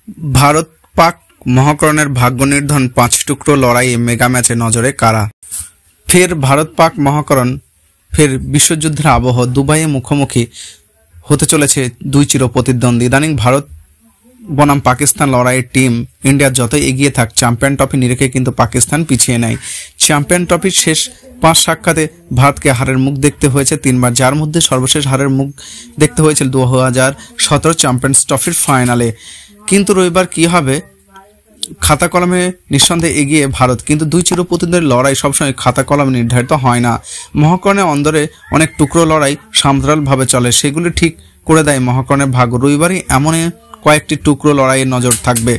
ভারত পাক মহাকরণের ভাগ্য নির্ধারণ 5 টুকরো লড়াইয়ে মেগা ম্যাচে নজরে কারা? ফের ভারত পাক মহাকরণ, ফের বিশ্বযুদ্ধের আবহ, দুবাইয়ে মুখোমুখি হতে চলেছে দুই চিরপ্রতিদ্বন্দ্বী। ইদানিং ভারত বনাম পাকিস্তান লড়াইয়ের টিম ইন্ডিয়া যতই এগিয়ে থাক, চ্যাম্পিয়ন ট্রফি নিরেখে কিন্তু পাকিস্তান পিছিয়ে নেয়। চ্যাম্পিয়ন ট্রফির শেষ 5 সাক্ষাতে ভারতকে হারের মুখ দেখতে হয়েছে 3 বার, যার মধ্যে সর্বশেষ হারের মুখ দেখতে হয়েছিল 2017 চ্যাম্পিয়ন্স ট্রফির ফাইনালে। কিন্তু রবিবার কি হবে? খাতা কলমে নিঃসন্দেহে এগিয়ে ভারত, কিন্তু দুই চিরপ্রতিদ্বন্দ্বীর লড়াই সবসময় খাতা কলমে নির্ধারিত হয় না। মহাকরণের অন্দরে অনেক টুকরো লড়াই সামগ্রিকভাবে চলে, সেগুলি ঠিক করে দেয় মহাকরণের ভাগ্য। রবিবারই এমন কয়েকটি টুকরো লড়াইয়ের নজর থাকবে।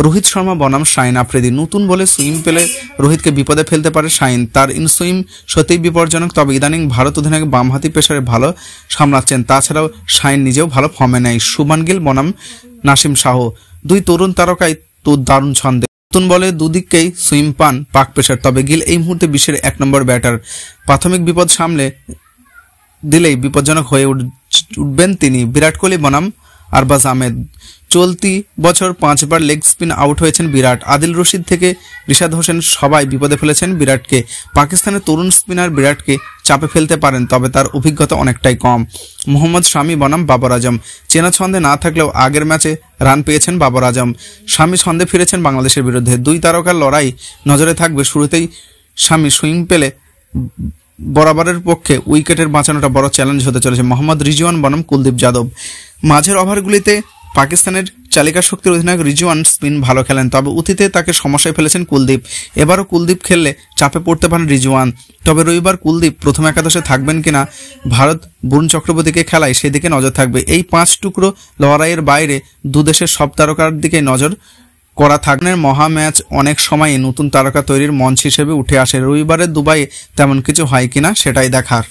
রোহিত শর্মা বনাম শাহিন আফ্রিদি। নতুন বলে সুইং পেলে রোহিতকে বিপদে ফেলতে পারে শাহিন। তার ইনসুইং সত্যিই বিপজ্জনক, তবে ইদানিং ভারত অধিনায়ক বামহাতি পেসারে ভালো সামলাচ্ছেন। তাছাড়াও শাহিন নিজেও ভালো ফর্মে নেয়। শুভমান গিল বনাম নাসিম শাহ। দুই তরুণ তারকাই তো দারুণ ছন্দে। নতুন বলে দুদিককেই সুইং পান পাক পেসার, তবে গিল এই মুহূর্তে বিশ্বের 1 নম্বর ব্যাটার। প্রাথমিক বিপদ সামলে দিলেই বিপজ্জনক হয়ে উঠবেন তিনি। বিরাট কোহলি বনাম আরবাজ আহমেদ। চলতি বছর 5 বার লেগ স্পিন আউট হয়েছেন বিরাট। আদিল রশিদ থেকে রিশাদ হোসেন সবাই বিপদে ফেলেছেন বিরাটকে। পাকিস্তানের তরুণ স্পিনার বিরাটকে চাপে ফেলতে পারেন, তবে তার অভিজ্ঞতা অনেকটাই কম। মোহাম্মদ শামি বনাম বাবর আজম। চেনা ছন্দে না থাকলেও আগের ম্যাচে রান পেয়েছেন বাবর আজম। শামি ছন্দে ফিরেছেন বাংলাদেশের বিরুদ্ধে। দুই তারকার লড়াই নজরে থাকবে। শুরুতেই শামি সুইং পেলে বরাবরের পক্ষে উইকেটের বাঁচানোটা বড় চ্যালেঞ্জ হতে চলেছে। মোহাম্মদ রিজওয়ান বনাম কুলদীপ যাদব। মাঝের ওভারগুলিতে পাকিস্তানের চালিকা শক্তির অধিনায়ক রিজওয়ান স্পিন ভালো খেলেন, তবে অতীতে তাকে সমস্যায় ফেলেছেন কুলদীপ। এবারও কুলদীপ খেললে চাপে পড়তে পারেন রিজওয়ান। তবে রবিবার কুলদীপ প্রথম একাদশে থাকবেন কিনা ভারত বরুণ চক্রবর্তীকে খেলায়, সেদিকে নজর থাকবে। এই 5 টুকরো লড়াইয়ের বাইরে দুদেশের সব তারকার দিকে নজর করা থাকবে। মহা ম্যাচ অনেক সময় নতুন তারকা তৈরির মঞ্চ হিসেবে উঠে আসে। রবিবারের দুবাইয়ে তেমন কিছু হয় কিনা সেটাই দেখার।